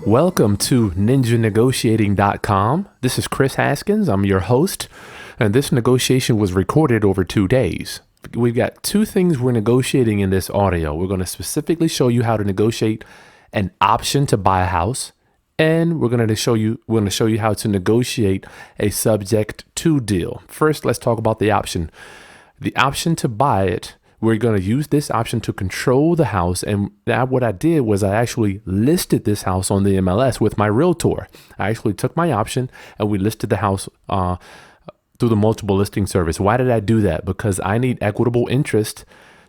Welcome to NinjaNegotiating.com. This is Chris Haskins. I'm your host, and this negotiation was recorded over 2 days. We've got two things we're negotiating in this audio. We're going to specifically show you how to negotiate an option to buy a house, and we're going to show you how to negotiate a subject to deal. First, let's talk about the option. The option to buy it. We're going to use this option to control the house. And what I did was I actually listed this house on the MLS with my realtor. I actually took my option and we listed the house through the multiple listing service. Why did I do that? Because I need equitable interest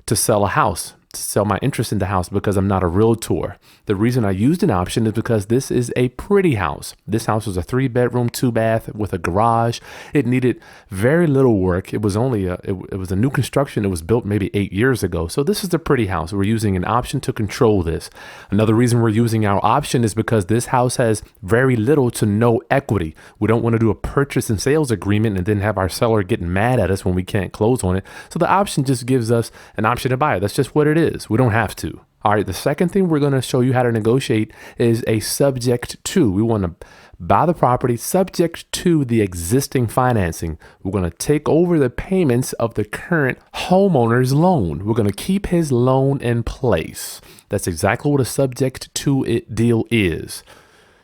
to sell a house, to sell my interest in the house, because I'm not a realtor. The reason I used an option is because this is a pretty house. This house was a 3-bedroom, 2-bath with a garage. It needed very little work. It was only it was a new construction. It was built maybe 8 years ago. So this is a pretty house. We're using an option to control this. Another reason we're using our option is because this house has very little to no equity. We don't want to do a purchase and sales agreement and then have our seller getting mad at us when we can't close on it. So the option just gives us an option to buy it. That's just what it is. We don't have to. All right. The second thing we're going to show you how to negotiate is a subject to. We want to buy the property subject to the existing financing. We're going to take over the payments of the current homeowner's loan. We're going to keep his loan in place. That's exactly what a subject to it deal is.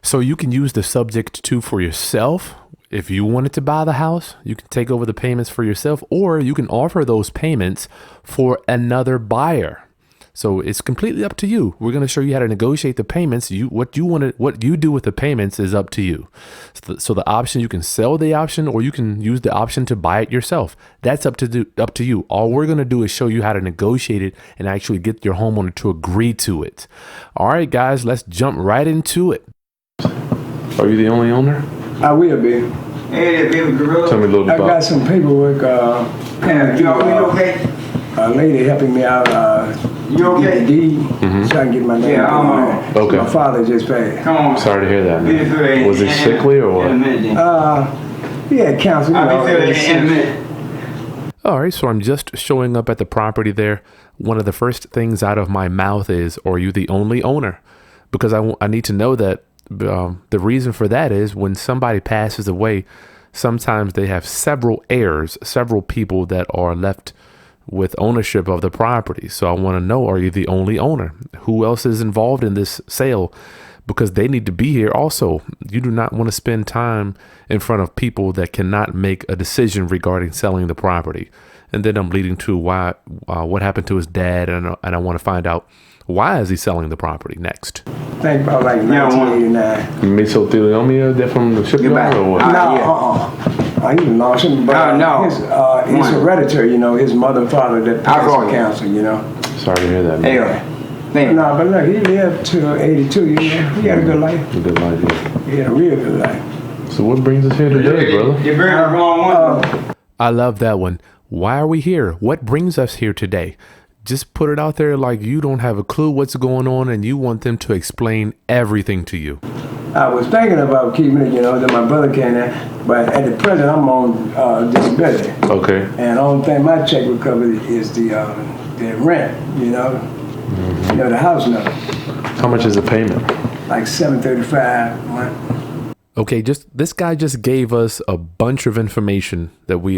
So you can use the subject to for yourself. If you wanted to buy the house, you can take over the payments for yourself, or you can offer those payments for another buyer. So it's completely up to you. We're going to show you how to negotiate the payments. What you do with the payments is up to you. So the option, you can sell the option, or you can use the option to buy it yourself. That's up to you. All we're going to do is show you how to negotiate it and actually get your homeowner to agree to it. All right, guys, let's jump right into it. Are you the only owner? I will be. Hey, baby gorilla. Tell me a little bit I got some paperwork. You okay? A lady helping me out. You okay? Get the deed, so I can get my name. Yeah, I'm all right. Okay. My father just passed. Come on. Sorry to hear that, man. Man. Was he sickly or what? In a minute, then. He had cancer. I'll be through in a minute. All right, so I'm just showing up at the property there. One of the first things out of my mouth is, are you the only owner? Because I need to know that. The reason for that is when somebody passes away, sometimes they have several heirs, several people that are left with ownership of the property. So I want to know, are you the only owner? Who else is involved in this sale? Because they need to be here also. You do not want to spend time in front of people that cannot make a decision regarding selling the property. And then I'm leading to what happened to his dad, and I want to find out, why is he selling the property next? Think about like 1989. Mesothelioma, that from the shipyard or what? He was lost him, but No. It's hereditary, his mother and father that passed with cancer, Sorry to hear that, man. Hey, No, but look, he lived to 82, He had a good life. A good life, yeah. He had a real good life. So what brings us here today, brother? You're bringing the wrong one. I love that one. Why are we here? What brings us here today? Just put it out there like you don't have a clue what's going on and you want them to explain everything to you. I was thinking about keeping it, then my brother came in, but at the present I'm on disability. Okay. And the only thing my check would cover is the rent, the house note. How much is the payment? Like $735 a month. Okay, this guy just gave us a bunch of information that we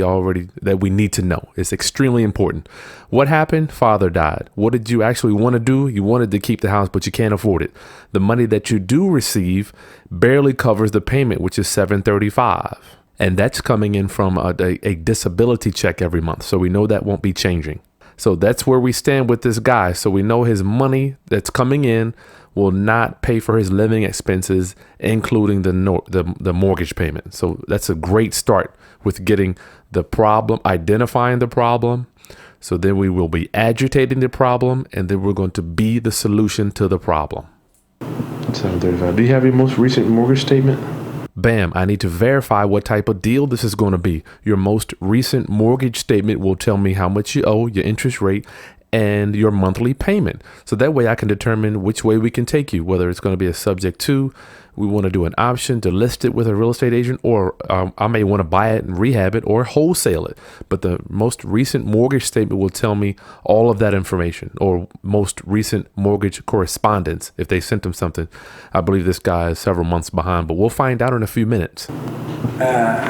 need to know. It's extremely important. What happened? Father died. What did you actually want to do? You wanted to keep the house, but you can't afford it. The money that you do receive barely covers the payment, which is $735. And that's coming in from a disability check every month. So we know that won't be changing. So that's where we stand with this guy. So we know his money that's coming in will not pay for his living expenses, including the mortgage payment. So that's a great start with getting the problem, identifying the problem. So then we will be agitating the problem, and then we're going to be the solution to the problem. 735. Do you have your most recent mortgage statement? Bam, I need to verify what type of deal this is going to be. Your most recent mortgage statement will tell me how much you owe, your interest rate, and your monthly payment. So that way I can determine which way we can take you, whether it's going to be a subject to, we want to do an option to list it with a real estate agent, or I may want to buy it and rehab it or wholesale it. But the most recent mortgage statement will tell me all of that information, or most recent mortgage correspondence. If they sent him something, I believe this guy is several months behind, but we'll find out in a few minutes.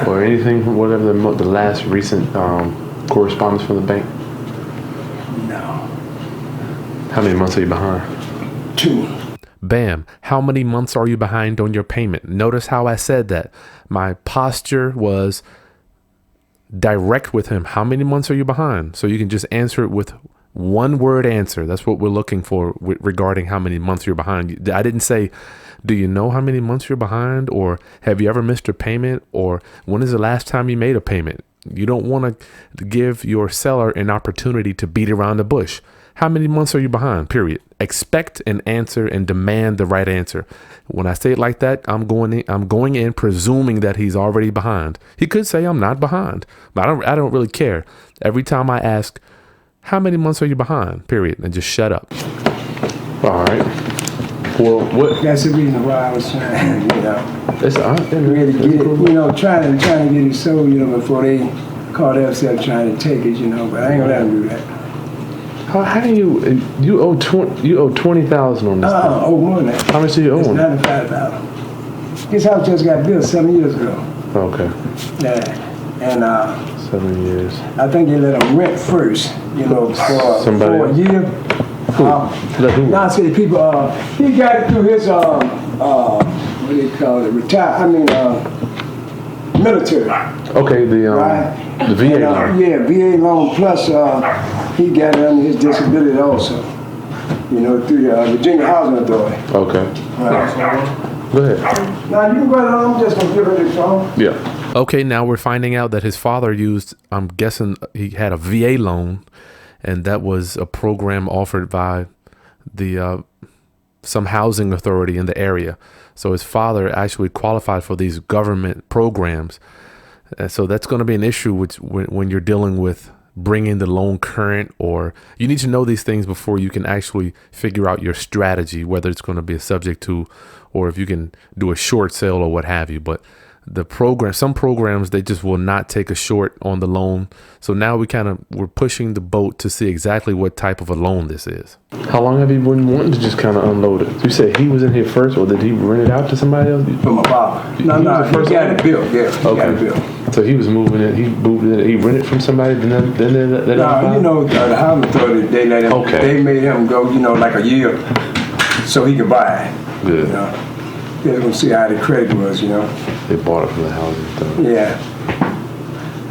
Or anything, whatever the last recent correspondence from the bank. No. How many months are you behind? 2. Bam. How many months are you behind on your payment? Notice how I said that. My posture was direct with him. How many months are you behind? So you can just answer it with one word answer. That's what we're looking for regarding how many months you're behind. I didn't say, do you know how many months you're behind? Or have you ever missed a payment? Or when is the last time you made a payment? You don't want to give your seller an opportunity to beat around the bush. How many months are you behind? Period. Expect an answer and demand the right answer. When I say it like that, I'm going in presuming that he's already behind. He could say I'm not behind, but I don't really care. Every time I ask, how many months are you behind? Period. And just shut up. All right. Well, what? That's the reason why I was trying, It's really get it, trying to get it sold, before they call themselves trying to take it, but I ain't gonna let them do that. How do you owe $20,000 on this thing? Oh, more than that. How much do you owe? It's $95,000. This house just got built 7 years ago. Okay. Yeah, and 7 years. I think they let them rent first, for a year. Now I say the people, he got it through his what do you call it? Military. Okay, Right? the VA loan. Yeah, VA loan plus he got it under his disability also. Through the Virginia Housing Authority. Okay. Right. Go ahead. Now you can go ahead. I'm just gonna give her the phone. Yeah. Okay, now we're finding out that his father used, I'm guessing he had a VA loan, and that was a program offered by the some housing authority in the area. So his father actually qualified for these government programs. So that's going to be an issue when you're dealing with bringing the loan current, or you need to know these things before you can actually figure out your strategy, whether it's going to be a subject to, or if you can do a short sale or what have you. But some programs, they just will not take a short on the loan. So now we're pushing the boat to see exactly what type of a loan this is. How long have you been wanting to just kind of unload it? You said he was in here first, or did he rent it out to somebody else? From my father. No, he got it built. Yeah, he got it built. So he was moving it. He moved it. He rented from somebody. Then they let him the housing authority, they let him. Okay. They made him go, like a year, so he could buy it. Good. They was gonna see how the credit was, They bought it from the housing authority. Yeah.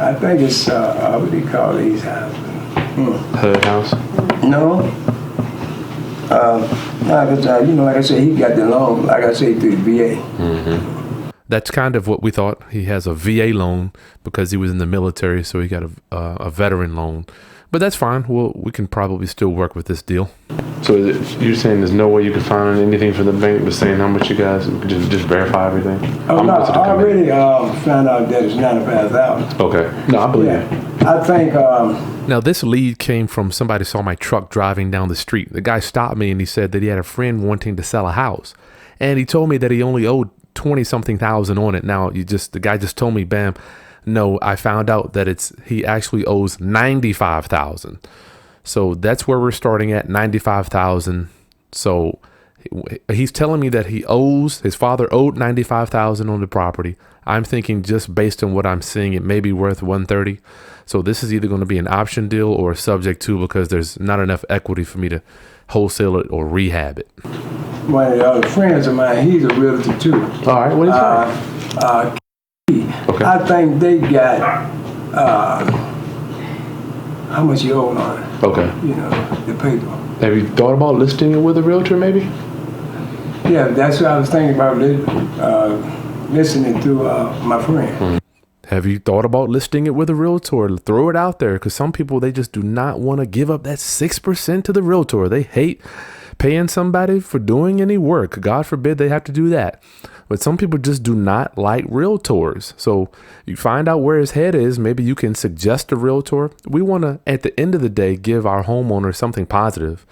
I think it's what do you call these houses? HUD house. No. Like I said, he got the loan. Like I said, through the VA. Mm-hmm. That's kind of what we thought. He has a VA loan because he was in the military, so he got a veteran loan. But that's fine. We can probably still work with this deal. So you're saying there's no way you can find anything from the bank but saying how much you guys just verify everything? Oh, no, I already found out that it's $95,000. Okay. No, I believe you. I think... Now, this lead came from somebody saw my truck driving down the street. The guy stopped me and he said that he had a friend wanting to sell a house. And he told me that he only owed 20-something thousand on it. Now, the guy just told me, bam, no, I found out that he actually owes $95,000. So that's where we're starting at, $95,000. So he's telling me that his father owed $95,000 on the property. I'm thinking just based on what I'm seeing, it may be worth $130,000. So this is either going to be an option deal or a subject to, because there's not enough equity for me to wholesale it or rehab it. One of the other friends of mine, he's a realtor too. All right, what is it? Okay. I think they got how much you owe on it. Okay. The paper. Have you thought about listing it with a realtor maybe? Yeah, that's what I was thinking about listening to my friend. Have you thought about listing it with a realtor? Throw it out there, because some people, they just do not want to give up that 6% to the realtor. They hate paying somebody for doing any work. God forbid they have to do that. But some people just do not like realtors. So you find out where his head is. Maybe you can suggest a realtor. We want to, at the end of the day, give our homeowner something positive.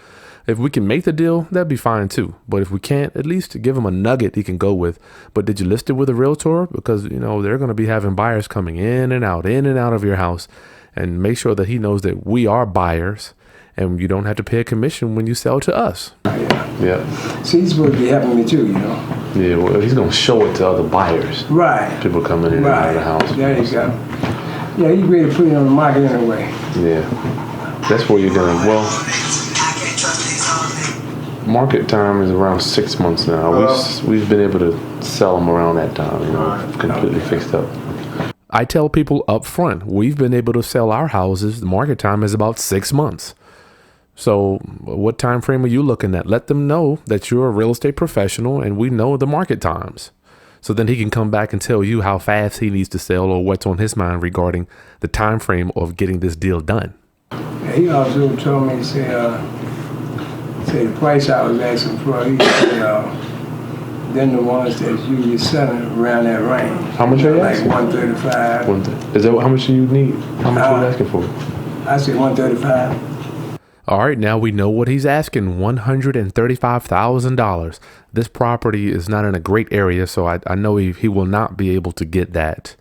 If we can make the deal, that'd be fine too. But if we can't, at least give him a nugget he can go with. But did you list it with a realtor? Because, they're going to be having buyers coming in and out of your house. And make sure that he knows that we are buyers and you don't have to pay a commission when you sell to us. Yeah. See, he's supposed to be helping me too, Yeah, well, he's going to show it to other buyers. Right. People coming in and out of the house. There you go. Yeah, he's ready to put it on the market anyway. Yeah. That's where you're going. Well, market time is around 6 months now. We've been able to sell them around that time, completely fixed up. I tell people up front, we've been able to sell our houses. The market time is about 6 months. So what time frame are you looking at? Let them know that you're a real estate professional and we know the market times. So then he can come back and tell you how fast he needs to sell or what's on his mind regarding the time frame of getting this deal done. Yeah, he also told me, say the price I was asking for, he said, then the ones that you selling around that range. How much are you asking? Like 135. Is that how much you need? How much are you asking for? I said 135. All right, now we know what he's asking, $135,000. This property is not in a great area, so I know he will not be able to get that.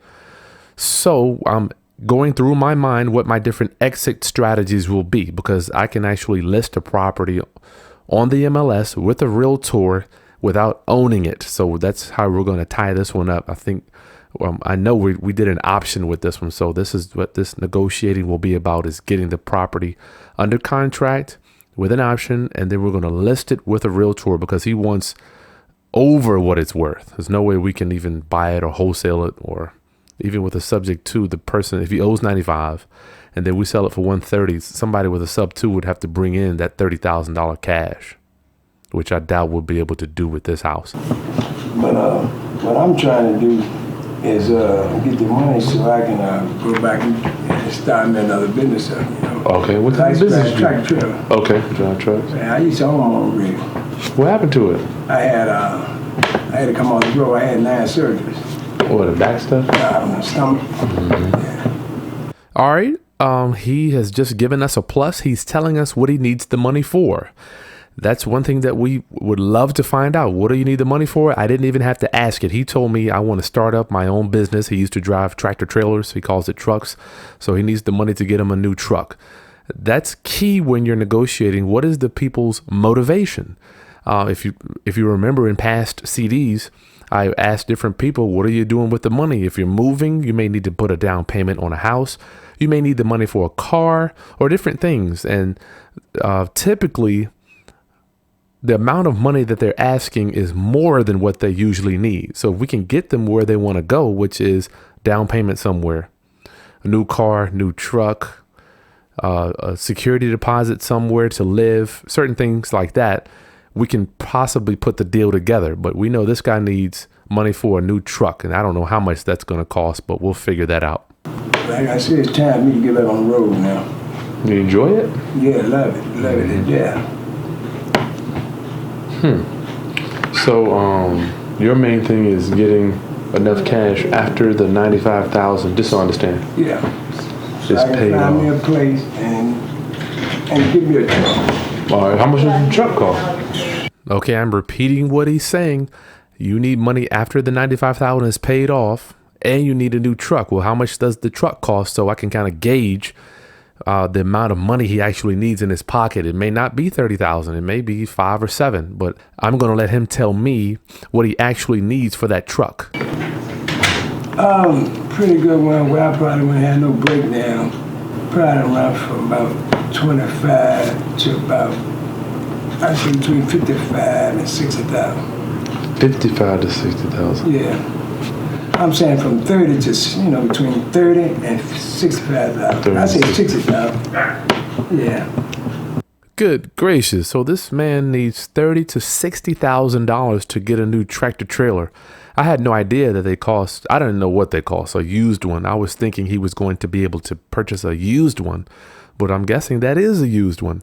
So I'm going through my mind what my different exit strategies will be, because I can actually list a property on the MLS with a realtor without owning it. So that's how we're going to tie this one up. I think, I know we did an option with this one. So this is what this negotiating will be about, is getting the property under contract with an option. And then we're going to list it with a realtor because he wants over what it's worth. There's no way we can even buy it or wholesale it, or even with a subject to the person. If he owes 95 and then we sell it for 130, somebody with a sub 2 would have to bring in that $30,000 cash, which I doubt we'll be able to do with this house. But what I'm trying to do is get the money so I can go back and start me another business up, Okay, what kind of business you do? Tractor trailer. Okay, drive trucks. Man, I used to own my own rig. What happened to it? I had to come off the road. I had 9 surgeries. What, the back stuff? On the stomach. Mm-hmm. Yeah. All right. He has just given us a plus. He's telling us what he needs the money for. That's one thing that we would love to find out. What do you need the money for? I didn't even have to ask it. He told me I want to start up my own business. He used to drive tractor trailers. He calls it trucks. So he needs the money to get him a new truck. That's key when you're negotiating. What is the people's motivation? If you remember in past CDs, I asked different people, what are you doing with the money? If you're moving, you may need to put a down payment on a house. You may need the money for a car or different things. And typically, the amount of money that they're asking is more than what they usually need. So if we can get them where they want to go, which is down payment somewhere, a new car, new truck, a security deposit somewhere to live, certain things like that, we can possibly put the deal together. But we know this guy needs money for a new truck, and I don't know how much that's going to cost, but we'll figure that out. Like I said, it's time for me to get back on the road now. You enjoy it? Yeah, love it. Love it, yeah. So your main thing is getting enough cash after the $95,000, just so I understand. Yeah. So Just I paid can find me off. a place and give me a truck. All right, how much does the truck cost? Okay, I'm repeating what he's saying. You need money after the $95,000 is paid off, and you need a new truck. Well, how much does the truck cost, so I can kind of gauge the amount of money he actually needs in his pocket? It may not be $30,000. It may be 5 or 7, but I'm going to let him tell me what he actually needs for that truck. Pretty good one where I probably wouldn't have no breakdown. Probably around from about 25 to about, I say between 55 and 60,000. 55 to 60,000. Yeah. I'm saying from 30 to, between 30 and 65,000. I say 60,000. Yeah. Good gracious. So this man needs $30,000 to $60,000 to get a new tractor trailer. I had no idea that they cost, I didn't know what they cost, a used one. I was thinking he was going to be able to purchase a used one, but I'm guessing that is a used one.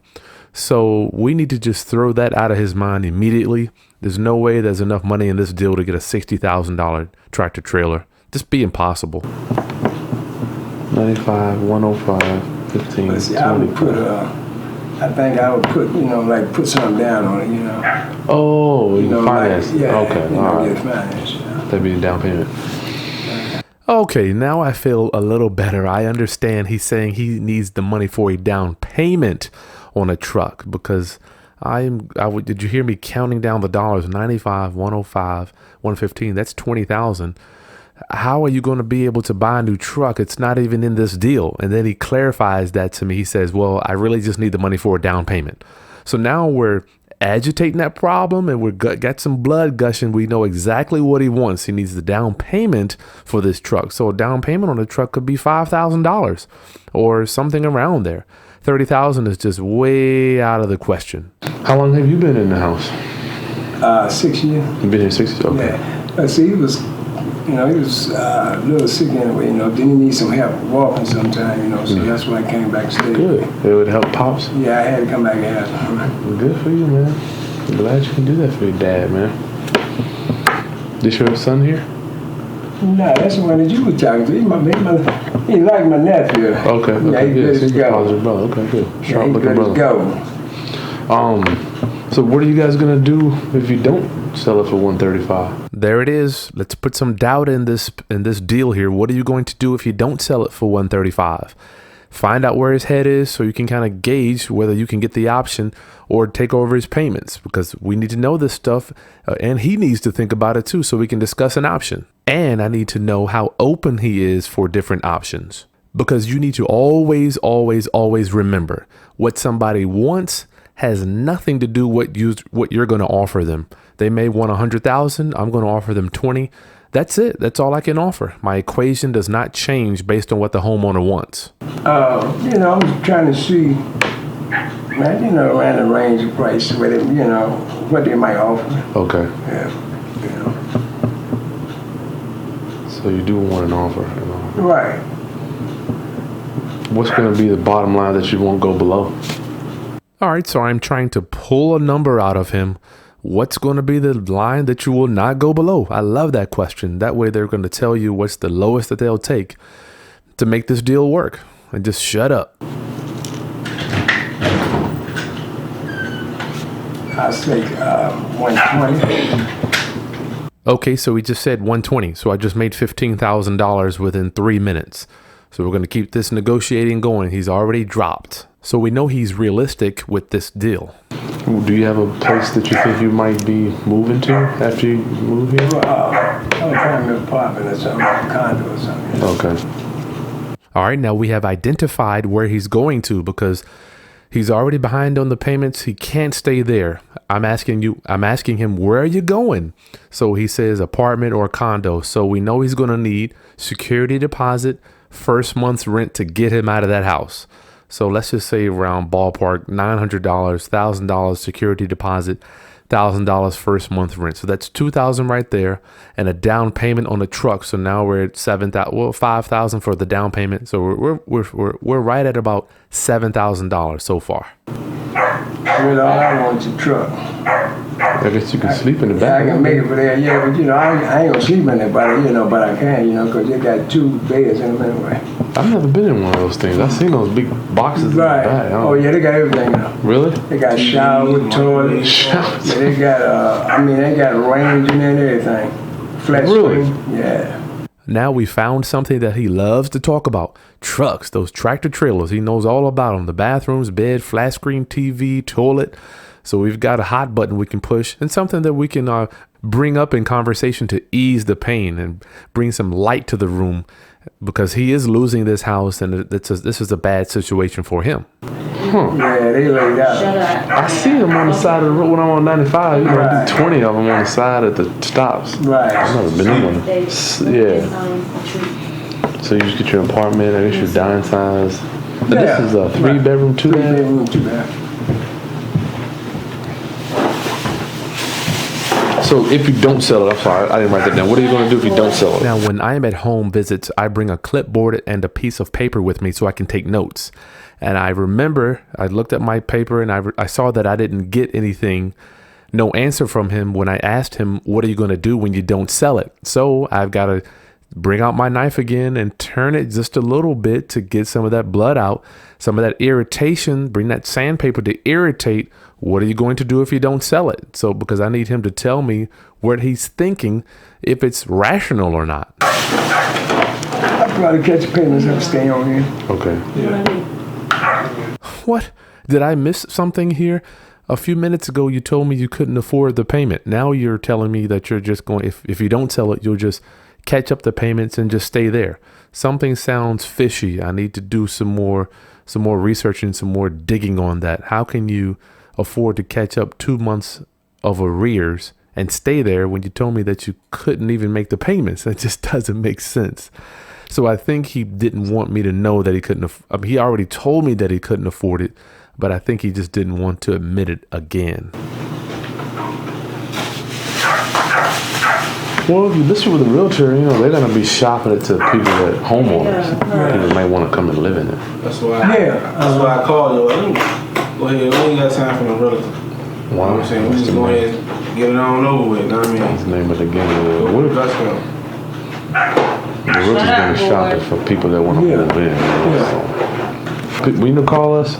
So we need to just throw that out of his mind immediately. There's no way there's enough money in this deal to get a $60,000 tractor trailer. Just be impossible. 95, 105, 15, But see, I would 20. put I think I would put, like put something down on it, Oh, you can finance. Like, yeah, Okay, all right. get finance, That'd be the down payment. Okay, now I feel a little better. I understand he's saying he needs the money for a down payment on a truck because did you hear me counting down the dollars? 95, 105, 115. That's 20,000. How are you going to be able to buy a new truck? It's not even in this deal. And then he clarifies that to me. He says, well, I really just need the money for a down payment. So now we're agitating that problem and we've got some blood gushing. We know exactly what he wants. He needs the down payment for this truck. So a down payment on a truck could be $5,000 or something around there. 30,000 is just way out of the question. How long have you been in the house? 6 years. You've been here 6 years? Okay. Yeah. But see, he was a little sick anyway, Then he need some help walking sometime, so that's why I came back to stay. Good. It would help Pops? Yeah, I had to come back and help him. Good for you, man. I'm glad you can do that for your dad, man. This your son here? Nah, that's the one that you were talking to. He like my nephew. Okay. Yeah, he's good as go. Positive brother. Okay, good. Yeah, Sharp he's looking good as brother. go. So what are you guys gonna do if you don't sell it for 135? There it is. Let's put some doubt in this deal here. What are you going to do if you don't sell it for 135? Find out where his head is so you can kind of gauge whether you can get the option or take over his payments, because we need to know this stuff and he needs to think about it too so we can discuss an option. And I need to know how open he is for different options, because you need to always, always, always remember what somebody wants has nothing to do what you're going to offer them. They may want 100,000. I'm going to offer them 20. That's it. That's all I can offer. My equation does not change based on what the homeowner wants. I was trying to see, man, around the range of price, where they, what they might offer. Okay. Yeah. So you do want an offer. Right. What's going to be the bottom line that you won't go below? All right, so I'm trying to pull a number out of him. What's going to be the line that you will not go below? I love that question. That way they're going to tell you what's the lowest that they'll take to make this deal work. And just shut up. I say 120. Okay, so we just said 120. So I just made $15,000 within 3 minutes. So we're going to keep this negotiating going. He's already dropped. So we know he's realistic with this deal. Do you have a place that you think you might be moving to after you move here? I'm trying to apartment or something, a condo or something. Okay. All right, now we have identified where he's going to because he's already behind on the payments. He can't stay there. I'm asking him, where are you going? So he says apartment or condo. So we know he's going to need security deposit, first month's rent to get him out of that house. So let's just say around ballpark $900, $1,000 security deposit, $1,000 first month rent. So that's $2,000 right there, and a down payment on the truck. So now we're at $5,000 for the down payment. So we're right at about $7,000 so far. Really, all I want is a truck. I guess you can sleep in the back. I can make it for there, yeah, but I ain't gonna sleep in there, but I can, because they got 2 beds in them anyway. I've never been in one of those things. I've seen those big boxes Right. in the back. Oh yeah, they got everything now. Really? They got shower, toilet. Yeah, they got they got range in there and everything. Flat Really? screen. Yeah. Now we found something that he loves to talk about. Trucks, those tractor trailers. He knows all about them. The bathrooms, bed, flat screen TV, toilet. So we've got a hot button we can push and something that we can bring up in conversation to ease the pain and bring some light to the room, because he is losing this house and this is a bad situation for him. Yeah, they laid out. I see them on the side of the road when I'm on 95. I do 20 of them on the side at the stops. Right. I've never been in one. Yeah. So you just get your apartment, I guess your dining size. And Yeah. this is a 3-bedroom, 2 bath. 3-bedroom, 2 bath. So if you don't sell it, I'm sorry, I didn't write that down. What are you going to do if you don't sell it? Now, when I am at home visits, I bring a clipboard and a piece of paper with me so I can take notes. And I remember I looked at my paper and I saw that I didn't get anything, no answer from him when I asked him, what are you going to do when you don't sell it? So I've got to bring out my knife again and turn it just a little bit to get some of that blood out, some of that irritation, bring that sandpaper to irritate. What are you going to do if you don't sell it? So because I need him to tell me what he's thinking, if it's rational or not. I probably catch payments and stay on here. Okay. Yeah. What? Did I miss something here? A few minutes ago, you told me you couldn't afford the payment. Now you're telling me that you're just going, if you don't sell it, you'll just catch up the payments and just stay there. Something sounds fishy. I need to do some more research and some more digging on that. How can you afford to catch up 2 months of arrears and stay there when you told me that you couldn't even make the payments? That just doesn't make sense. So I think he didn't want me to know that he couldn't. He already told me that he couldn't afford it, but I think he just didn't want to admit it again. Well, if you listen with a realtor, you know, they're going to be shopping it to people that homeowners. People might want to come and live in it. That's why I called you. Go ahead, we ain't got time for no realtor. You know what I'm saying? We just go ahead and get it on over with, you know what I mean? That's the name of the game. What if the realtor's going to shop it for people that want to move in? So, when you call us,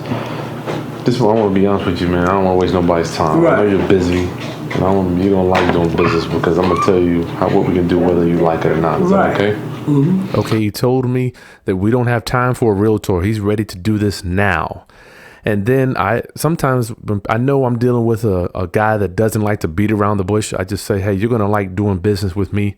this is what I want to be honest with you, man. I don't want to waste nobody's time. I know you're busy. And you don't like doing business because I'm gonna tell you what we can do whether you like it or not. Is that okay? Mm-hmm. Okay, he told me that we don't have time for a realtor. He's ready to do this now. And then sometimes I know I'm dealing with a guy that doesn't like to beat around the bush. I just say, hey, you're gonna like doing business with me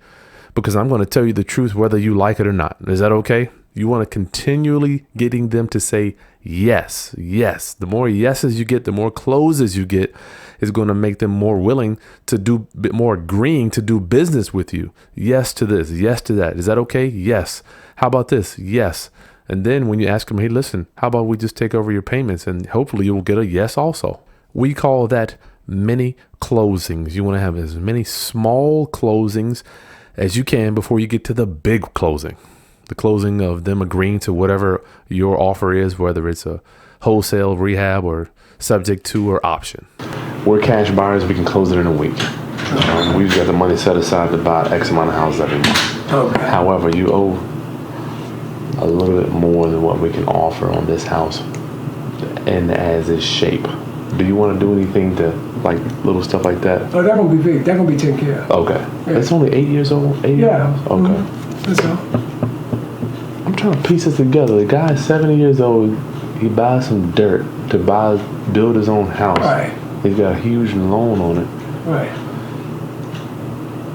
because I'm gonna tell you the truth whether you like it or not. Is that okay? You want to continually getting them to say yes, yes. The more yeses you get, the more closes you get, is going to make them more willing to do, more agreeing to do business with you. Yes to this, yes to that. Is that okay? Yes. How about this? Yes. And then when you ask them, hey, listen, how about we just take over your payments and hopefully you will get a yes also. We call that mini closings. You want to have as many small closings as you can before you get to the big closing. The closing of them agreeing to whatever your offer is, whether it's a wholesale, rehab, or subject to or option. We're cash buyers. We can close it in a week. We've got the money set aside to buy X amount of houses every month. Okay. However, you owe a little bit more than what we can offer on this house in as is shape. Do you want to do anything to, like, little stuff like that? Oh, that's going to be big. That's going to be taken care of. Okay. Yeah. It's only 8 years old? 8 years old? Okay. Mm-hmm. That's all. I'm trying to piece this together. The guy is 70 years old. He buys some dirt to build his own house. Right. He's got a huge loan on it. Right.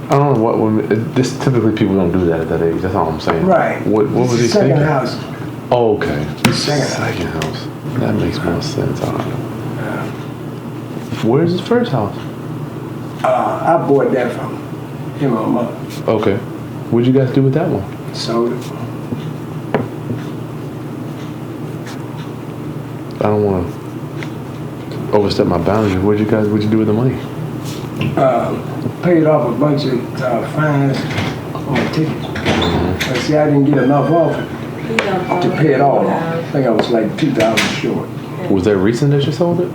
I don't know this typically people don't do that at that age. That's all I'm saying. Right. What was he thinking? Second house. Oh, okay. Second house. That makes more sense. All right. Yeah. Where's his first house? I bought that from him and my mother. Okay. What'd you guys do with that one? Sold it. I don't want to overstep my boundaries. What'd you do with the money? Paid off a bunch of fines on the tickets. But see, I didn't get enough off it to pay it all off. I think I was like $2,000 short. Was that recent that you sold it?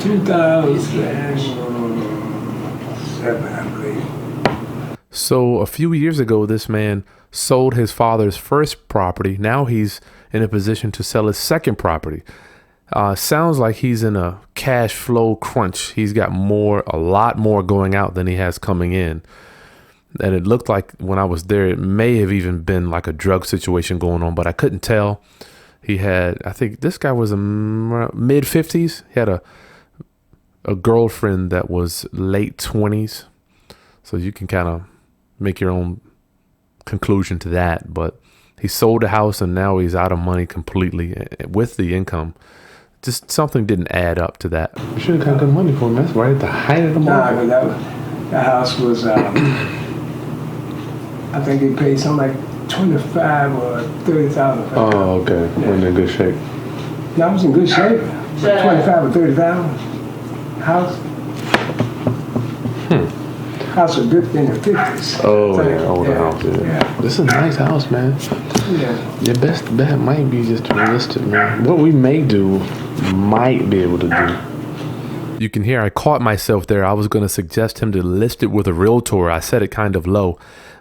2007, I believe. So a few years ago, this man sold his father's first property. Now he's in a position to sell his second property. Sounds like he's in a cash flow crunch. He's got a lot more going out than he has coming in. And it looked like when I was there, it may have even been like a drug situation going on, but I couldn't tell. He had, I think this guy was in mid 50s. He had a girlfriend that was late 20s. So you can kind of make your own conclusion to that. But he sold the house and now he's out of money completely with the income. Just something didn't add up to that. You should have got good money for him. That's right at the height of the market. The house was, I think they paid something like $25,000 or $30,000. Oh, okay. Yeah. Wasn't in good shape. No, I was in good shape. $25,000 or $30,000 house. House was built in the 50s. Oh, yeah, older house, yeah. Yeah. This is a nice house, man. Yeah. Your best bet might be just to list it, man. What we may do, might be able to do. You can hear I caught myself there. I was going to suggest him to list it with a realtor. I said it kind of low,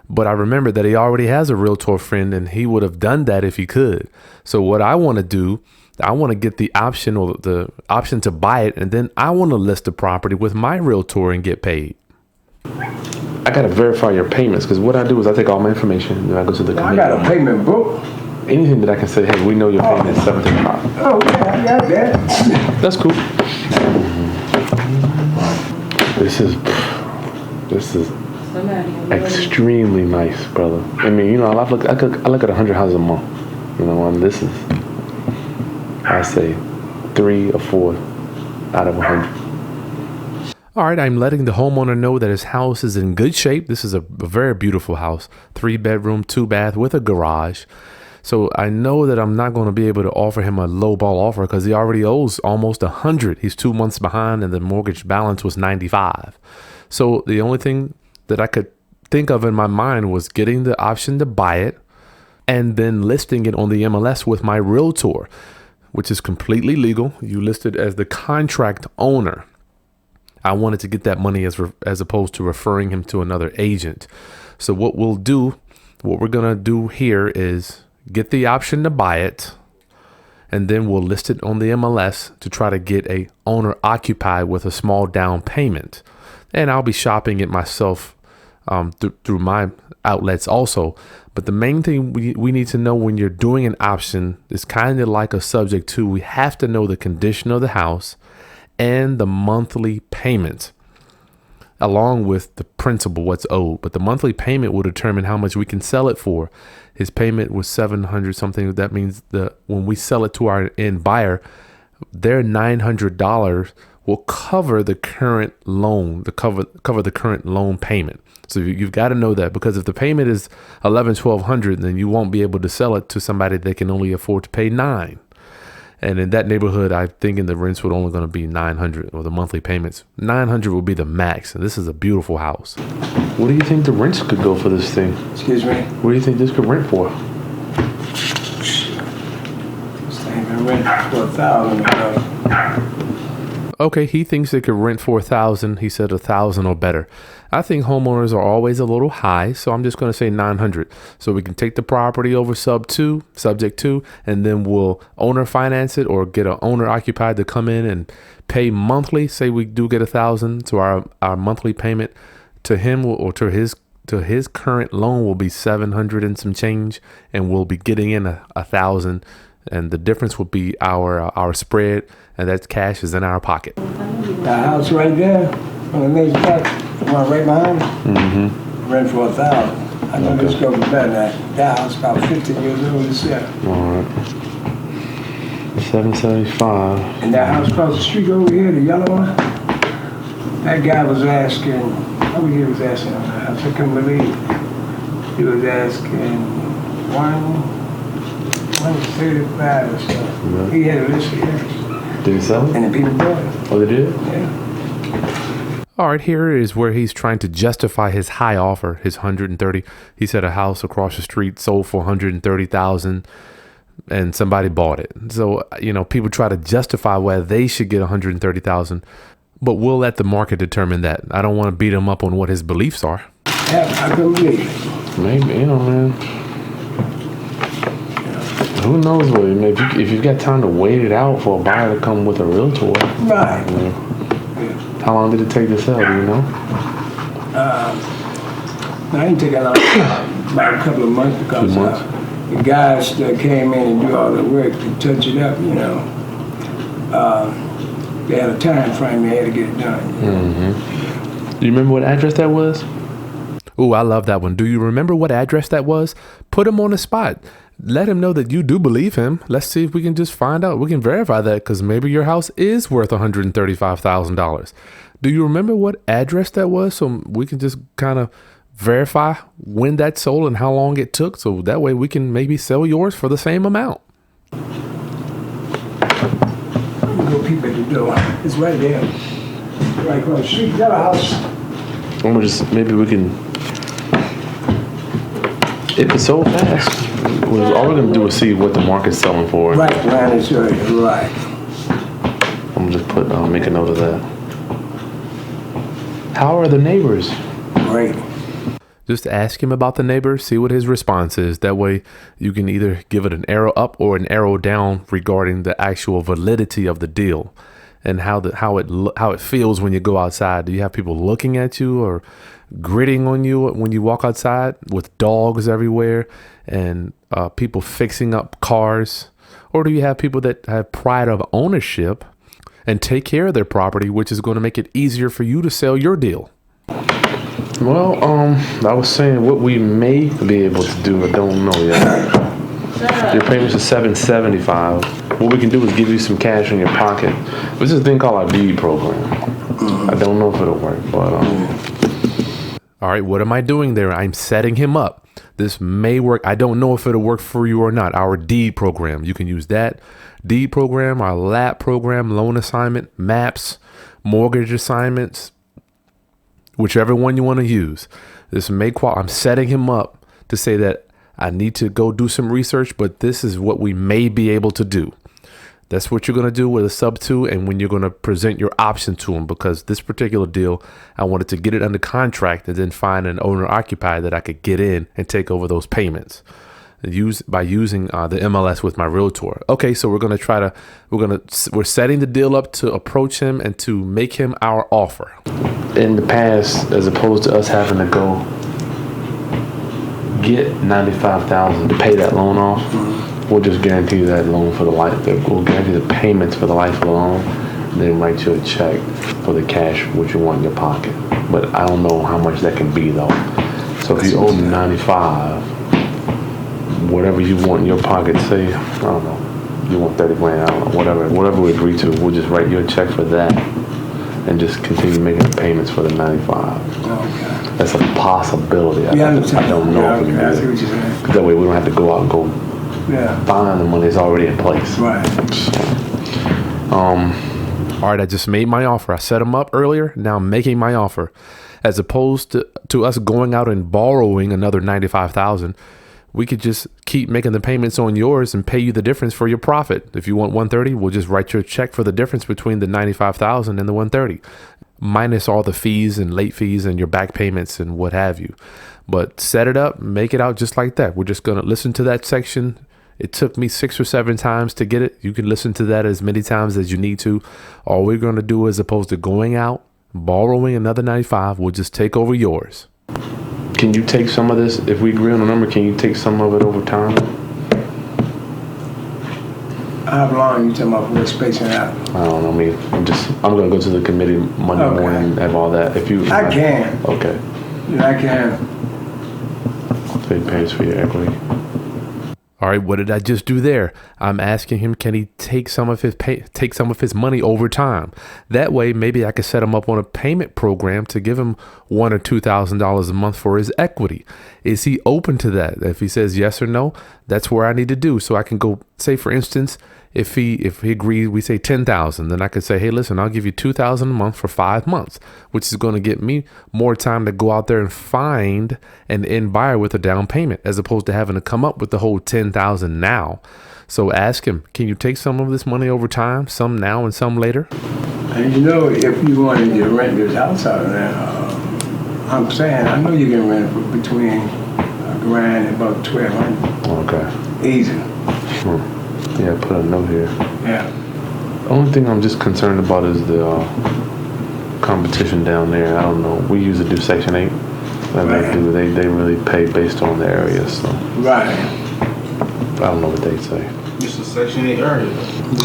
but I remember that he already has a realtor friend and he would have done that if he could. So what I want to do, I want to get the option or the option to buy it, and then I want to list the property with my realtor and get paid. I got to verify your payments, because what I do is I take all my information and I go to the I got a payment book. anything that I can say, hey, we know you're paying is $735. Oh, yeah, I got that. That's cool. This is extremely nice, brother. I mean, you know, I look at 100 houses a month, you know, and this is, I say, 3 or 4 out of 100. All right, I'm letting the homeowner know that his house is in good shape. This is a very beautiful house, 3-bedroom, 2-bath with a garage. So I know that I'm not going to be able to offer him a low ball offer because he already owes almost 100. He's 2 months behind and the mortgage balance was 95. So the only thing that I could think of in my mind was getting the option to buy it and then listing it on the MLS with my realtor, which is completely legal. You list it as the contract owner. I wanted to get that money as opposed to referring him to another agent. So what we're going to do here is get the option to buy it, and then we'll list it on the MLS to try to get a owner occupied with a small down payment. And I'll be shopping it myself through my outlets also. But the main thing we need to know when you're doing an option is kind of like a subject to, we have to know the condition of the house and the monthly payment, along with the principal, what's owed. But the monthly payment will determine how much we can sell it for. His payment was $700 something. That means when we sell it to our end buyer, their $900 will cover the current loan, cover the current loan payment. So you've got to know that, because if the payment is $1,100-1,200, then you won't be able to sell it to somebody that can only afford to pay $900. And in that neighborhood, I'm thinking the rents would only going to be $900, or the monthly payments. $900 will be the max. And this is a beautiful house. What do you think the rents could go for this thing? Excuse me? What do you think this could rent for? This thing been rented for $1,000. Okay, he thinks it could rent for $1,000. He said $1,000 or better. I think homeowners are always a little high, so I'm just going to say $900. So we can take the property over subject to, and then we'll owner finance it or get an owner occupied to come in and pay monthly. Say we do get $1,000, so our monthly payment to him or to his current loan will be $700 and some change, and we'll be getting in $1,000, and the difference will be our spread, and that cash is in our pocket. The house right there, on the next block, the one right behind me, rent for $1,000. I know this go for better than that. That house about 15 years old itself. All right. $775. And that house across the street over here, the yellow one, that guy was asking, how much he was asking on the house? I couldn't believe it. He was asking $135 or so. Yeah. He had a list of years. Did he sell it? And the people bought it. Oh, they did? Yeah. All right, here is where he's trying to justify his high offer, his $130,000. He said a house across the street sold for $130,000 and somebody bought it. So, you know, people try to justify why they should get $130,000, but we'll let the market determine that. I don't want to beat him up on what his beliefs are. Yeah, I couldn't believe it. Maybe, you know, man. Who knows what? If you've got time to wait it out for a buyer to come with a realtor. Right. You know, how long did it take to sell? Do you know? I didn't take a long time, about a couple of months, because 2 months? The guys that came in and do all the work to touch it up, you know, they had a time frame they had to get it done. Do you remember what address that was? Ooh, I love that one. Do you remember what address that was? Put him on the spot. Let him know that you do believe him. Let's see if we can just find out. We can verify that, because maybe your house is worth $135,000. Do you remember what address that was? So we can just kind of verify when that sold and how long it took. So that way we can maybe sell yours for the same amount. You go peep at the door. It's right there. Right across the street. Got a house maybe we can. If it's so fast, all we're gonna do is see what the market's selling for. Right, right. I'm just make a note of that. How are the neighbors? Great. Just ask him about the neighbor, see what his response is. That way you can either give it an arrow up or an arrow down regarding the actual validity of the deal and how it feels when you go outside. Do you have people looking at you or gritting on you when you walk outside with dogs everywhere and people fixing up cars? Or do you have people that have pride of ownership and take care of their property, which is going to make it easier for you to sell your deal? Well, I was saying what we may be able to do, I don't know yet. Your payments are $775. What we can do is give you some cash in your pocket. This is a thing called our deed program. I don't know if it'll work, but all right, what am I doing there? I'm setting him up. This may work. I don't know if it'll work for you or not. Our deed program. You can use that deed program, our LAP program, loan assignment, maps, mortgage assignments, whichever one you want to use. This may I'm setting him up to say that I need to go do some research, but this is what we may be able to do. That's what you're going to do with a sub 2 and when you're going to present your option to him, because this particular deal, I wanted to get it under contract and then find an owner occupier that I could get in and take over those payments by using the MLS with my realtor. Okay, so we're setting the deal up to approach him and to make him our offer. In the past, as opposed to us having to go get $95,000 to pay that loan off, we'll just guarantee you that loan for the life. We'll guarantee the payments for the life of the loan, and then write you a check for the cash what you want in your pocket. But I don't know how much that can be though. So if you owe me $95, whatever you want in your pocket, say, I don't know, you want 30 grand, I don't know, whatever we agree to, we'll just write you a check for that and just continue making the payments for the 95. Okay. That's a possibility. I don't know if we I see can what do you're it. saying. That way we don't have to go out and go Yeah. find the money. It's already in place. Right. All right, I just made my offer. I set him up earlier. Now I'm making my offer. As opposed to us going out and borrowing another $95,000, we could just keep making the payments on yours and pay you the difference for your profit. If you want $130, we'll just write you a check for the difference between the $95,000 and the $130, minus all the fees and late fees and your back payments and what have you. But set it up, make it out just like that. We're just going to listen to that section. It took me 6 or 7 times to get it. You can listen to that as many times as you need to. All we're going to do, as opposed to going out, borrowing another $95, we'll just take over yours. Can you take some of this? If we agree on a number, can you take some of it over time? How long you talking about we're spacing out? I don't know. I'm going to go to the committee Monday morning and have all that. If you, I can. Okay. Yeah, I can. It pays for your equity. All right, what did I just do there? I'm asking him, can he take some of his money over time? That way, maybe I could set him up on a payment program to give him $1,000 or $2,000 a month for his equity. Is he open to that? If he says yes or no, that's where I need to do. So I can go, say for instance, if he agrees, we say $10,000, then I could say, hey, listen, I'll give you $2,000 a month for 5 months, which is going to get me more time to go out there and find an end buyer with a down payment, as opposed to having to come up with the whole $10,000 now. So ask him, can you take some of this money over time, some now and some later? And you know, if you wanted to rent this house out there, I'm saying, I know you can rent for between $1,000 and about $1,200. Okay. Easy. Yeah, put a note here. Yeah. The only thing I'm just concerned about is the competition down there. I don't know. We usually do Section 8. And they really pay based on the area. So Right. I don't know what they say. It's a Section 8 area.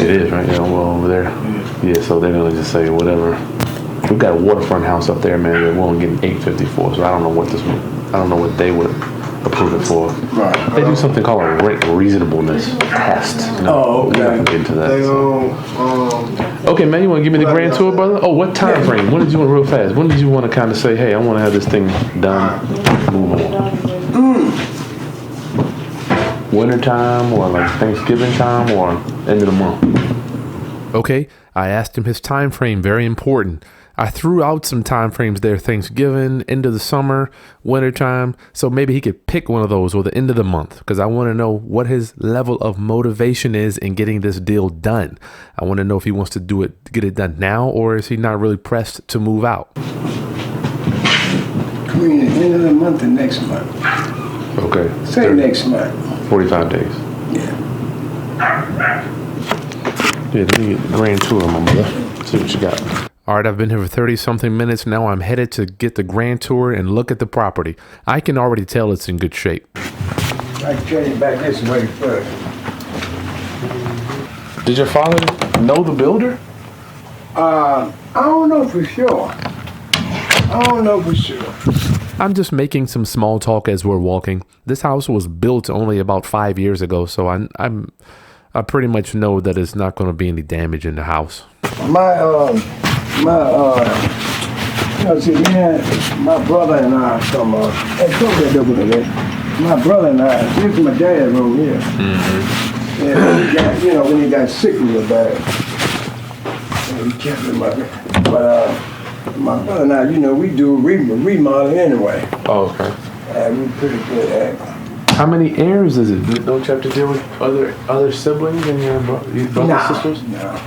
It is, right? Yeah, well, over there. Yeah, so they're going to just say whatever. We've got a waterfront house up there, man. We're only getting $854. So I don't know what they would approve it for. Right. They do something called a rent reasonableness test. Oh, okay. We have to get into that. They So. Okay, man, you want to give me the grand tour, brother? Oh, what time frame? When did you want, real fast, when did you want to kind of say, hey, I want to have this thing done, move on? Winter time or like Thanksgiving time or end of the month? Okay, I asked him his time frame, very important. I threw out some time frames there: Thanksgiving, end of the summer, wintertime. So maybe he could pick one of those, or the end of the month, because I want to know what his level of motivation is in getting this deal done. I want to know if he wants to get it done now, or is he not really pressed to move out? Between the end of the month and next month. Okay. Say next month. 45 days. Yeah. Yeah, let me get the grand tour, my mother. See what you got. All right, I've been here for 30-something minutes now. I'm headed to get the grand tour and look at the property. I can already tell it's in good shape. I can tell you back this way first. Did your father know the builder? I don't know for sure. I'm just making some small talk as we're walking. This house was built only about 5 years ago, so I pretty much know that it's not going to be any damage in the house. My brother and I come my brother and I, this is my dad's room here. Mm-hmm. And when he got sick real bad, we kept him up. But my brother and I, we do remodeling anyway. Oh, okay. And we're pretty good at it. How many heirs is it? Don't you have to deal with other siblings and your brothers and sisters? No.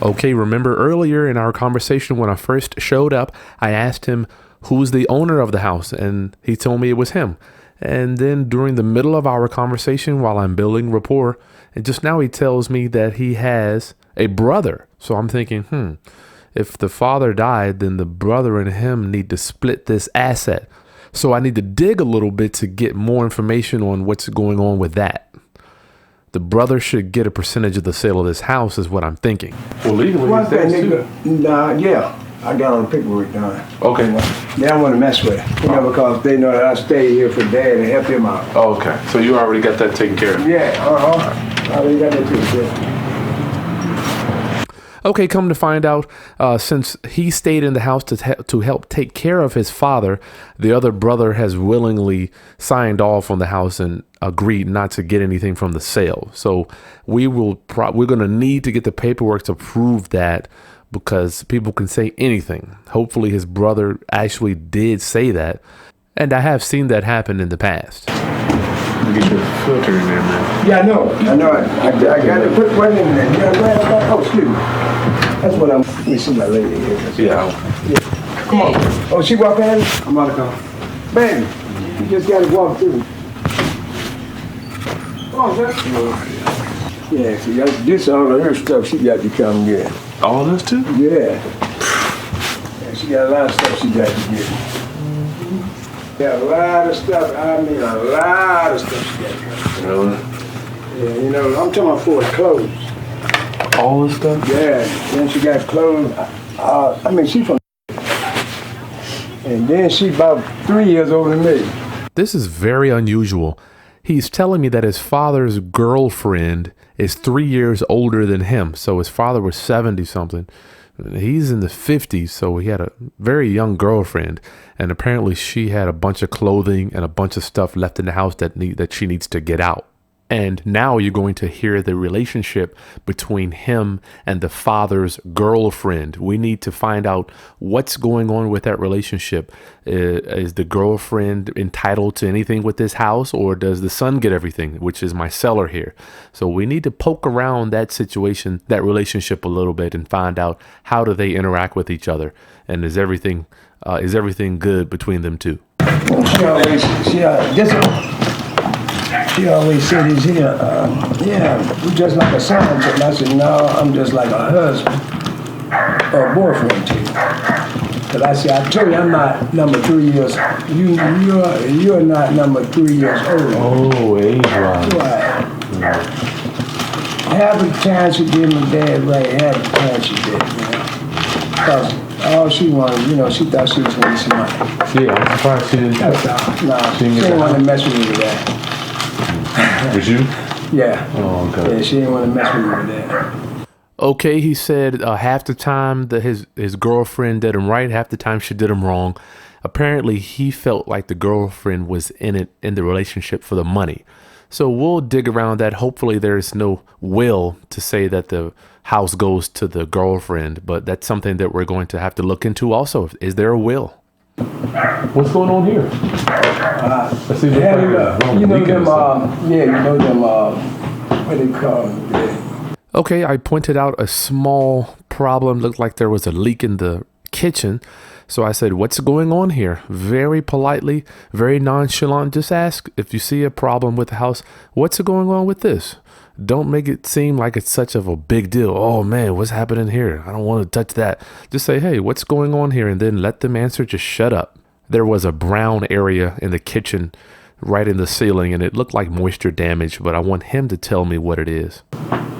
Okay, remember earlier in our conversation when I first showed up, I asked him who's the owner of the house, and he told me it was him. And then during the middle of our conversation while I'm building rapport, and just now he tells me that he has a brother. So I'm thinking, if the father died, then the brother and him need to split this asset. So I need to dig a little bit to get more information on what's going on with that. The brother should get a percentage of the sale of this house is what I'm thinking. Well, legally, I got all the paperwork done. Okay. They don't want to mess with it, because they know that I stay here for Dad to help him out. Oh, okay. So you already got that taken care of? Yeah, I already got that taken care of. Okay, come to find out, since he stayed in the house to help take care of his father, the other brother has willingly signed off on the house and agreed not to get anything from the sale. So we're going to need to get the paperwork to prove that, because people can say anything. Hopefully his brother actually did say that, and I have seen that happen in the past. Get your filter in there, man. Yeah, I know. I got to put one in there. Oh, excuse me. That's what I'm. Let me see my lady here. Yeah. Come on. Oh, she walking in? I'm about to come. Baby, you just got to walk through. Oh, that's yeah, see, this all of her stuff she got to come get. All this too? Yeah. She got a lot of stuff she got to get. Yeah, a lot of stuff. I mean, a lot of stuff she got to get. Really? Yeah, I'm talking about for clothes. All this stuff? Yeah, then she got clothes. She's from. And then she about 3 years older than me. This is very unusual. He's telling me that his father's girlfriend is 3 years older than him. So his father was 70-something. He's in the 50s, so he had a very young girlfriend. And apparently she had a bunch of clothing and a bunch of stuff left in the house that she needs to get out. And now you're going to hear the relationship between him and the father's girlfriend. We need to find out what's going on with that relationship. Is the girlfriend entitled to anything with this house, or does the son get everything, which is my seller here? So we need to poke around that situation, that relationship a little bit, and find out how do they interact with each other, and is everything good between them two? She always said he's here. You just like a son. And I said, no, I'm just like a husband or a boyfriend to you. Because I said, I told you I'm not number 3 years. You're not number 3 years old. Oh, age-wise. Right. Half the time she did my dad right. Half the time she did. Because all she wanted, she thought she was going to see money. Yeah, I'm surprised she didn't. That's all. No, she didn't want to mess with me with that. Was you? Yeah. Oh, okay. Yeah, she didn't want to mess with me with that. Okay, he said half the time that his girlfriend did him right, half the time she did him wrong. Apparently, he felt like the girlfriend was in the relationship for the money. So we'll dig around that. Hopefully there's no will to say that the house goes to the girlfriend, but that's something that we're going to have to look into also. Is there a will? What's going on here? Let's see. Yeah, you know them, what they call them? Yeah. Okay, I pointed out a small problem. Looked like there was a leak in the kitchen. So I said, what's going on here? Very politely, very nonchalant. Just ask if you see a problem with the house. What's going on with this? Don't make it seem like it's such of a big deal. Oh man, what's happening here? I don't want to touch that. Just say, hey, what's going on here? And then let them answer. Just shut up. There was a brown area in the kitchen right in the ceiling, and it looked like moisture damage, but I want him to tell me what it is.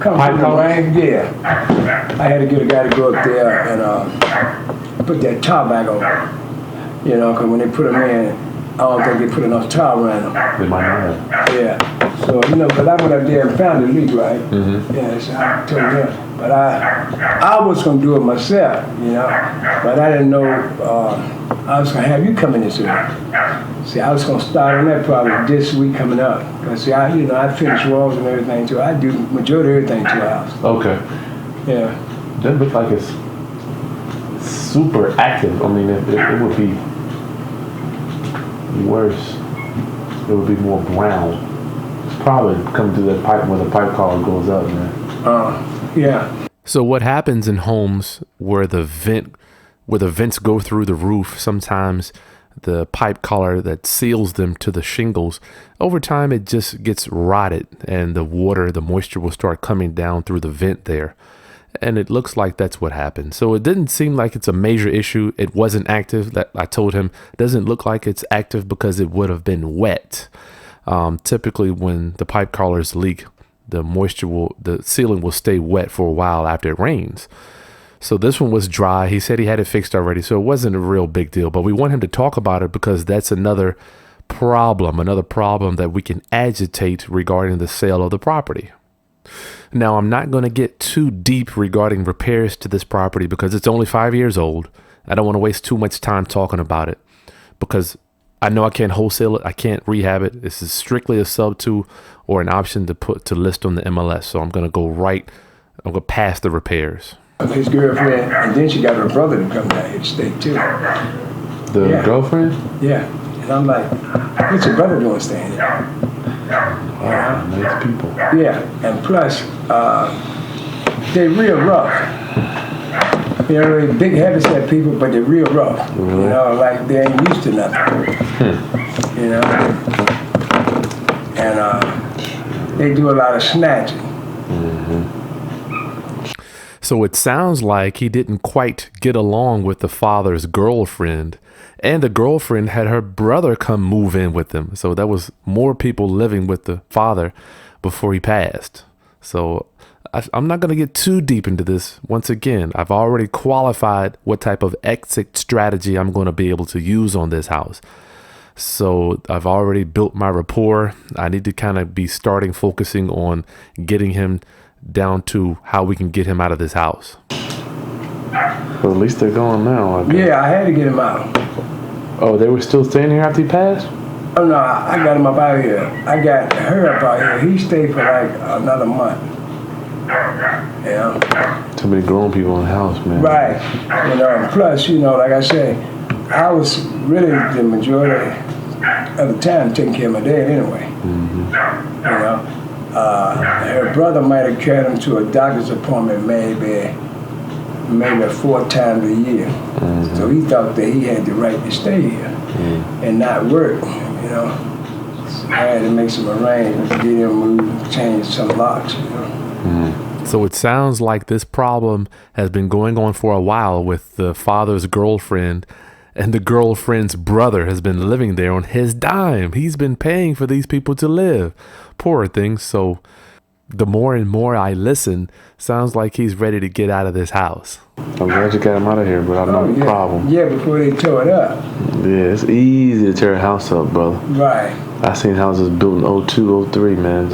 Come from the rain, yeah. I had to get a guy to go up there and put that tar back on. You know, because when they put them in, I don't think they put enough tar around them. They might not have. Yeah. So, you know, because I went up there and found the leak, right? Mm-hmm. Yeah, so I told him. But I was going to do it myself, you know. But I didn't know I was going to have you come in this week. See, I was going to start on that probably this week coming up. Because, see, I finish walls and everything, too. I do majority of everything to the house. Okay. Yeah. Doesn't look like it's super active. I mean, it would be worse. It would be more brown. It's probably coming through that pipe where the pipe collar goes up, man. Yeah. So what happens in homes where the vents go through the roof, sometimes the pipe collar that seals them to the shingles, over time it just gets rotted and the moisture will start coming down through the vent there. And it looks like that's what happened. So it didn't seem like it's a major issue. It wasn't active. That I told him it doesn't look like it's active because it would have been wet. Typically when the pipe collars leak, the ceiling will stay wet for a while after it rains. So this one was dry. He said he had it fixed already, so it wasn't a real big deal. But we want him to talk about it because that's another problem that we can agitate regarding the sale of the property. Now, I'm not going to get too deep regarding repairs to this property because it's only 5 years old. I don't want to waste too much time talking about it because I know I can't wholesale it. I can't rehab it. This is strictly a sub-2 or an option to list on the MLS. So I'm going to go past the repairs. His girlfriend, and then she got her brother to come down here to stay too. The girlfriend? Yeah. And I'm like, what's your brother doing staying here? Nice people. Yeah, and plus, they're real rough. You know, they're big, heavy-set people, but they're real rough. Mm-hmm. You know, like they ain't used to nothing. You know? And they do a lot of snatching. Mm-hmm. So it sounds like he didn't quite get along with the father's girlfriend, and the girlfriend had her brother come move in with them. So that was more people living with the father before he passed. So I'm not going to get too deep into this. Once again, I've already qualified what type of exit strategy I'm going to be able to use on this house. So I've already built my rapport. I need to kind of be focusing on getting him down to how we can get him out of this house. Well, at least they're going now. Yeah, I had to get him out. Oh, they were still staying here after he passed? Oh, no, I got him up out here. I got her up out here. He stayed for like another month. Yeah. Too many grown people in the house, man. Right. You know, and plus, you know, like I say, I was really the majority of the time taking care of my dad anyway. Mm-hmm. You know. Her brother might have carried him to a doctor's appointment maybe 4 times a year. Mm-hmm. So he thought that he had the right to stay here and not work, you know. So I had to make some arrangements, get him moved, change some locks, you know. So it sounds like this problem has been going on for a while with the father's girlfriend, and the girlfriend's brother has been living there on his dime. He's been paying for these people to live. Poor things. So the more and more I listen, sounds like he's ready to get out of this house. I'm glad you got him out of here, but I know the problem. Yeah, before they tore it up. Yeah, it's easy to tear a house up, brother. Right. I seen houses built in 02, 03, man.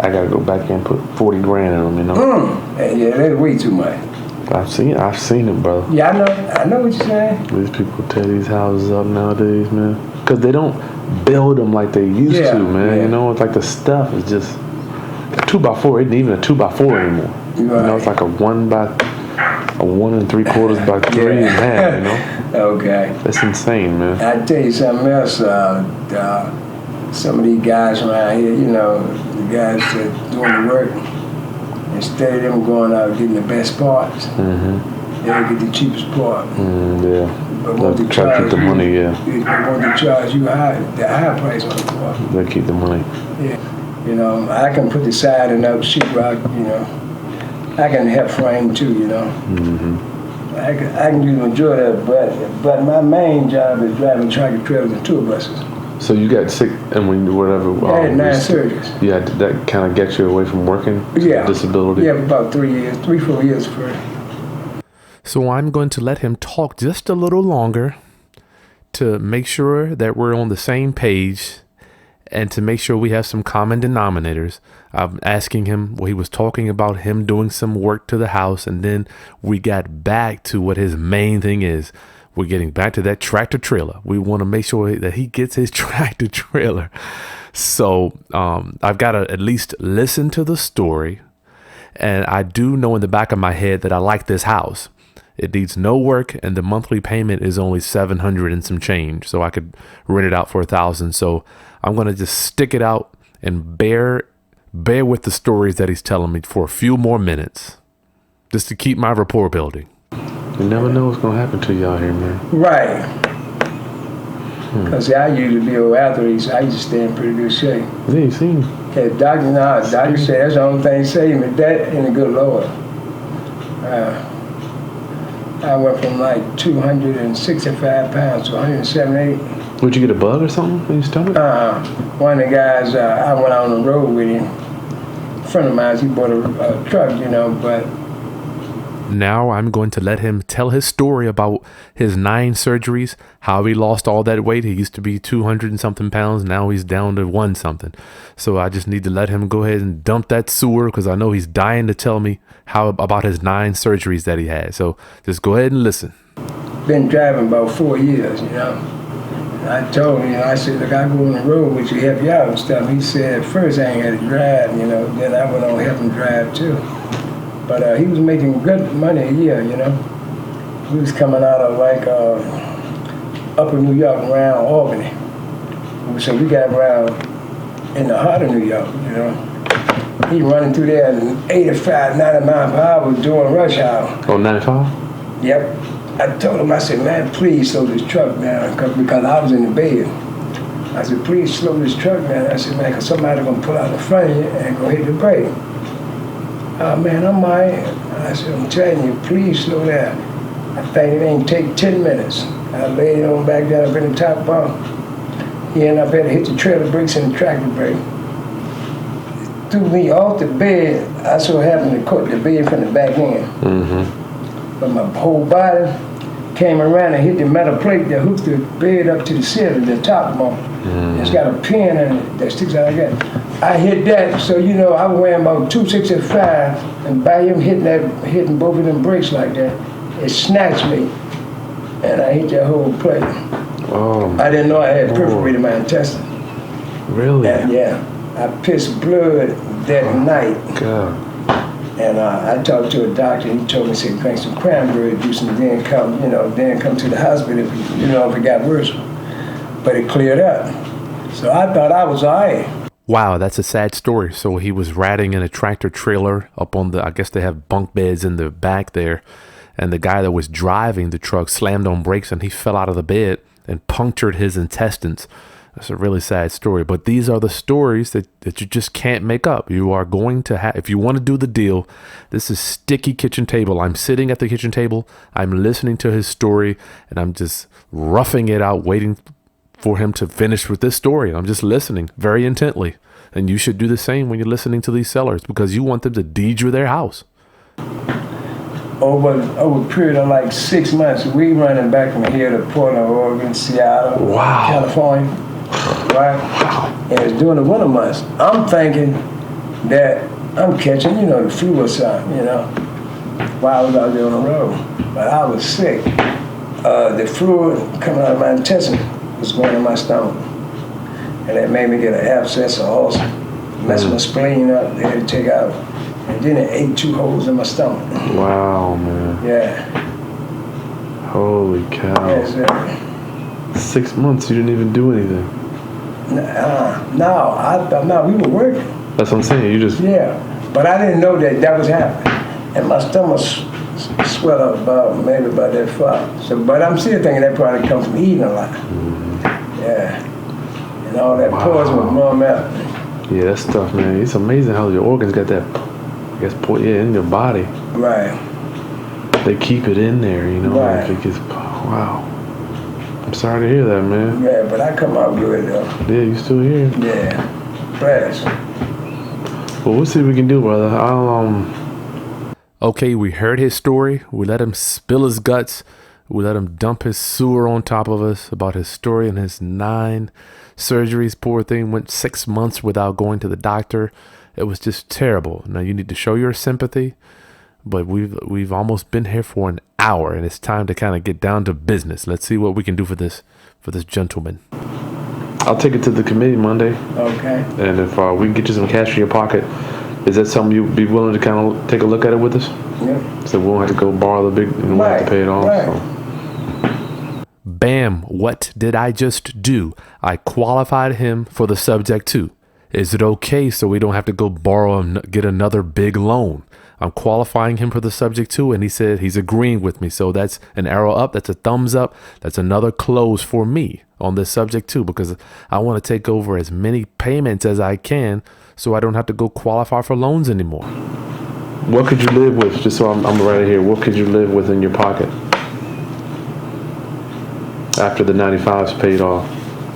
I gotta go back in and put 40 grand in them, you know. Yeah, that's way too much. I've seen it, brother. Yeah, I know what you're saying. These people tear these houses up nowadays, man. Because they don't build them like they used Yeah, to, man. yeah. You know, it's like the stuff is just a 2x4 isn't even a 2x4 anymore. You know, it's like a 1 3/4 by 3 and a half. You know, Okay. that's insane, man. I tell you something else. Some of these guys around here, you know, the guys that doing the work, instead of them going out getting the best parts, they'll get the cheapest part. Yeah. But what They'll they try to keep the you- money, yeah. They want to charge you the high price on the part. They keep the money. Yeah. You know, I can put the siding up, sheetrock, you know. I can help frame too, you know. I can do the majority of it, but my main job is driving tractor trailers and tour buses. So you got sick and when whatever. I had 9 you- surgeries. Yeah, did that kind of get you away from working? Yeah. Disability? Yeah, about 3-4 years for. So I'm going to let him talk just a little longer to make sure that we're on the same page and to make sure we have some common denominators. I'm asking him, well, he was talking about him doing some work to the house, and then we got back to what his main thing is. We're getting back to that tractor trailer. We want to make sure that he gets his tractor trailer. So I've got to at least listen to the story. And I do know in the back of my head that I like this house. It needs no work, and the monthly payment is only $700 and some change. So I could rent it out for $1,000. So I'm gonna just stick it out and bear with the stories that he's telling me for a few more minutes, just to keep my rapport building. You never know what's gonna happen to you out here, man. Right. Because I usually be old athletes. I used to stay in pretty good shape. Yeah, you seen? Okay, doctor say that's the only thing saving me, that and the good Lord. I went from like 265 pounds to 178. Would you get a bug or something in your stomach? One of the guys, I went out on the road with him. A friend of mine, he bought a truck, you know, but Now I'm going to let him tell his story about his 9 surgeries, how he lost all that weight. He used to be 200 and something pounds. Now he's down to 1 something. So I just need to let him go ahead and dump that sewer because I know he's dying to tell me how about his 9 surgeries that he had. So just go ahead and listen. been driving about 4 years, you know. I told him, you know, I said, look, I go on the road with you, help you out and stuff. He said, at first I ain't had to drive, you know. Then I went on to help him drive too. But he was making good money a year, you know. He was coming out of like upper New York around Albany. So we got around in the heart of New York, you know. He running through there at 85, 90 miles per hour during rush hour. Oh, 95? Yep. I told him, I said, man, please slow this truck down, because I was in the bed. I said, please slow this truck down. I said, man, because somebody gonna pull out in front of you and go hit the brake. Oh, man, I'm all right. I said, I'm telling you, please slow down. I think it ain't take 10 minutes. I laid on back down up in the top bunk. He ended up had to hit the trailer brakes and the tractor brake. Threw me off the bed. I so happened to cut the bed from the back end. But my whole body came around and hit the metal plate that hooks the bed up to the ceiling, the top bunk. It's got a pin in it that sticks out like that. I hit that, so you know, I was weighing about 265, and by him hitting both of them brakes like that, it snatched me, and I hit that whole plate. Oh, I didn't know I had perforated my intestine. really? And yeah, I pissed blood that night. God. And I talked to a doctor, and he told me, say, drink some cranberry juice and then come to the hospital if it got worse. But it cleared up. So I thought I was all right. Wow, that's a sad story. So he was ratting in a tractor trailer up on I guess they have bunk beds in the back there. And the guy that was driving the truck slammed on brakes and he fell out of the bed and punctured his intestines. That's a really sad story. But these are the stories that you just can't make up. You are going to have, if you want to do the deal, this is Sticky Kitchen Table. I'm sitting at the kitchen table. I'm listening to his story and I'm just roughing it out, waiting for him to finish with this story. I'm just listening very intently. And you should do the same when you're listening to these sellers because you want them to deed you their house. Over a period of like 6 months, we running back from here to Portland, Oregon, Seattle, Wow. California, right? And it's during the winter months. I'm thinking that I'm catching, the flu or something, while I was out there on the road. But I was sick. The fluid coming out of my intestine was going in my stomach. And that made me get an abscess, or ulcer. Messed my spleen up, they had to take out. And then it ate 2 holes in my stomach. Wow, man. Yeah. Holy cow. Yes, sir. 6 months, you didn't even do anything. No, we were working. That's what I'm saying. You just, Yeah. But I didn't know that was happening. And my stomach swelled up maybe about that far. So, but I'm still thinking that probably comes from eating a lot. Yeah. And all that poison with mom out. yeah, that's tough, man. It's amazing how your organs got that, I guess, in your body. Right. They keep it in there, you know. Right. Like it gets, wow. I'm sorry to hear that, man. Yeah, but I come out good though. Yeah, you still here. Yeah. Fresh. Well, we'll see what we can do, brother. Okay, we heard his story. We let him spill his guts. We let him dump his sewer on top of us about his story and his 9 surgeries. Poor thing went 6 months without going to the doctor. It was just terrible. Now you need to show your sympathy, but we've almost been here for an hour, and it's time to kind of get down to business. Let's see what we can do for this gentleman. I'll take it to the committee Monday. Okay. And if we can get you some cash in your pocket, is that something you'd be willing to kind of take a look at it with us? Yeah. So we won't have to go borrow the big, and we won't have to pay it off. Right. So. Bam, what did I just do? I qualified him for the subject 2. Is it okay so we don't have to go borrow and get another big loan? I'm qualifying him for the subject 2, and he said he's agreeing with me. So that's an arrow up. That's a thumbs up. That's another close for me on this subject 2, because I want to take over as many payments as I can so I don't have to go qualify for loans anymore. What could you live with? Just so I'm right here. What could you live with in your pocket after the 95's paid off?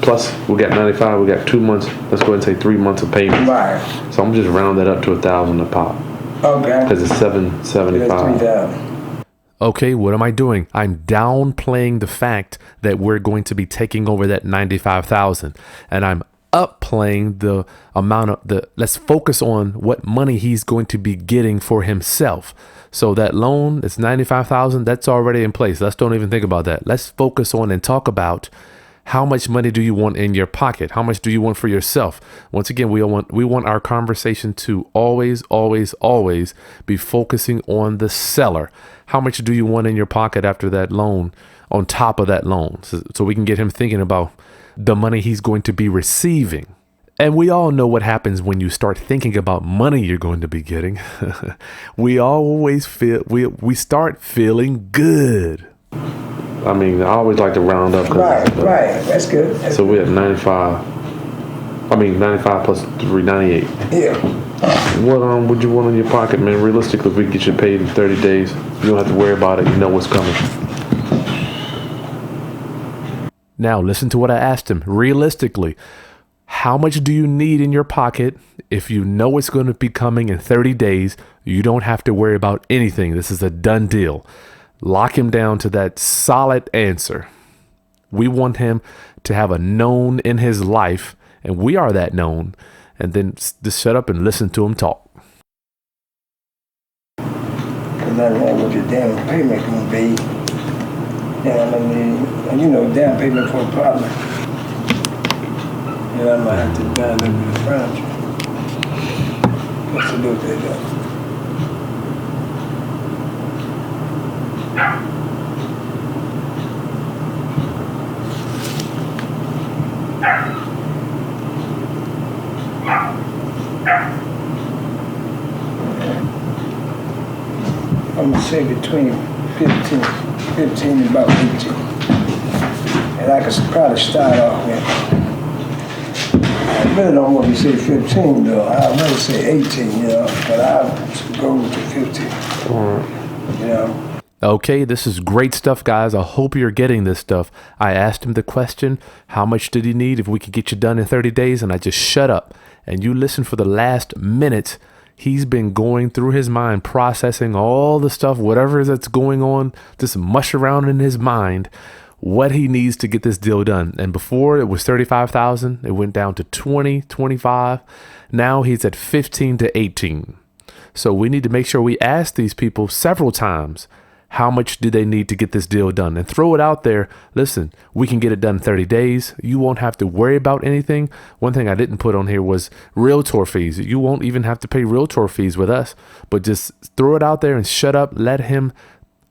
Plus, we got 95. We got 2 months. Let's go ahead and say 3 months of payments. Right. So I'm just round that up to 1,000 a pop. Okay. Because it's $775. That's 3,000. Okay, what am I doing? I'm downplaying the fact that we're going to be taking over that 95,000, and I'm upplaying the amount of let's focus on what money he's going to be getting for himself. So that loan, it's 95,000. That's already in place. Let's don't even think about that. Let's focus on and talk about how much money do you want in your pocket? How much do you want for yourself? Once again, we want our conversation to always be focusing on the seller. How much do you want in your pocket after that loan, on top of that loan? So we can get him thinking about the money he's going to be receiving. And we all know what happens when you start thinking about money you're going to be getting. We always we start feeling good. I mean, I always like to round up. Right. That's good. So we have 95. I mean, 95 plus 398. Yeah. What would you want in your pocket, man? Realistically, if we get you paid in 30 days, you don't have to worry about it. You know what's coming. Now, listen to what I asked him. Realistically, how much do you need in your pocket if you know it's going to be coming in 30 days? You don't have to worry about anything. This is a done deal. Lock him down to that solid answer. We want him to have a known in his life, and we are that known. And then just shut up and listen to him talk. Because nothing wrong with your down payment gonna be. Yeah, I mean, you know, down payment for a apartment. And I might have to buy a little bit of furniture. What's to do with that though? I'm gonna say between 15 and about 18. And I could probably start off with, I really don't want to say 15 though, I'd rather say 18, you know, but I'll go to 15, you know. Okay, this is great stuff, guys. I hope you're getting this stuff. I asked him the question, how much did he need if we could get you done in 30 days? And I just shut up. And you listen for the last minute. He's been going through his mind, processing all the stuff, whatever that's going on, just mush around in his mind, what he needs to get this deal done. And before it was 35,000, it went down to 20, 25. Now he's at 15 to 18. So we need to make sure we ask these people several times, How much do they need to get this deal done? And throw it out there. Listen, we can get it done in 30 days. You won't have to worry about anything. One thing I didn't put on here was realtor fees. You won't even have to pay realtor fees with us, but just throw it out there and shut up. Let him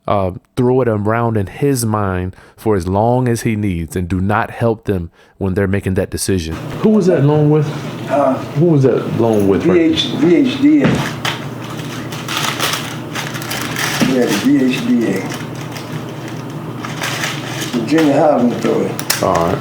throw it around in his mind for as long as he needs, and do not help them when they're making that decision. Who was that loan with? Who was that loan with? VHDA. Yeah, the VHDA. Virginia Housing Authority. All right.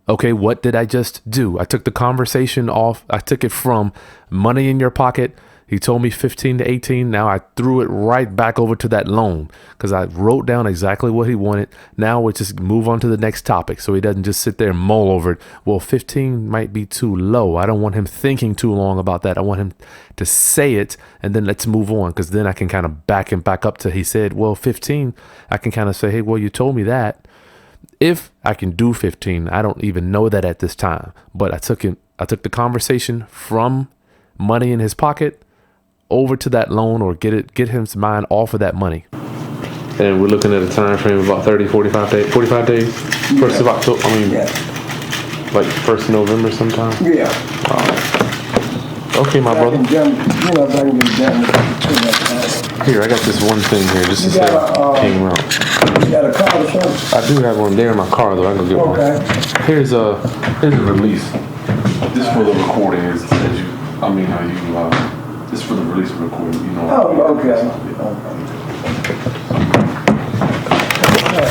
Okay, what did I just do? I took the conversation off. I took it from money in your pocket. He told me 15 to 18. Now I threw it right back over to that loan because I wrote down exactly what he wanted. Now we just move on to the next topic so he doesn't just sit there and mull over it. Well, 15 might be too low. I don't want him thinking too long about that. I want him to say it and then let's move on, because then I can kind of back him back up to, he said, well, 15. I can kind of say, hey, well, you told me that. If I can do 15, I don't even know that at this time. But I took the conversation from money in his pocket over to that loan, or get his mind off of that money. And we're looking at a time frame of about 30, 45 days. 45 days? First of October, like 1st of November sometime? Yeah. Okay, my brother. Back in January, if I can get it done between that time. Here, I got this one thing here just to You say got came out. You got a card or something? I do have one there in my car though. I can get Okay. one. Here's a release. This for the recording is this for the release recording, you know. Oh, okay.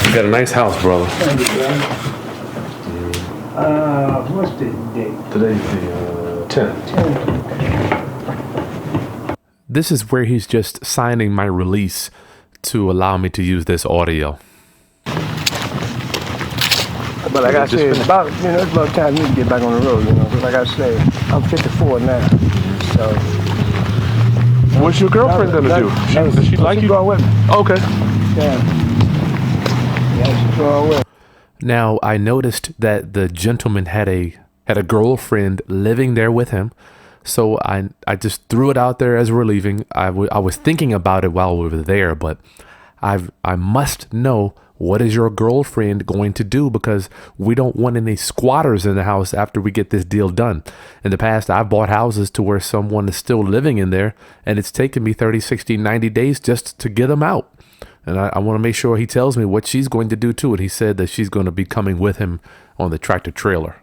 You got a nice house, brother. Thank you, brother. What's the date? Today's the 10th. 10th. This is where he's just signing my release to allow me to use this audio. But like I said, it's about time you to get back on the road, 'cause like I say, I'm 54 now. So. What's your girlfriend gonna do? Does she like you? Going with me. Okay. Yeah, she's going with me. Now I noticed that the gentleman had a girlfriend living there with him. So I just threw it out there as we're leaving. I was thinking about it while we were there, but I must know, what is your girlfriend going to do? Because we don't want any squatters in the house after we get this deal done. In the past, I've bought houses to where someone is still living in there, and it's taken me 30, 60, 90 days just to get them out. And I want to make sure he tells me what she's going to do too. And he said that she's going to be coming with him on the tractor trailer.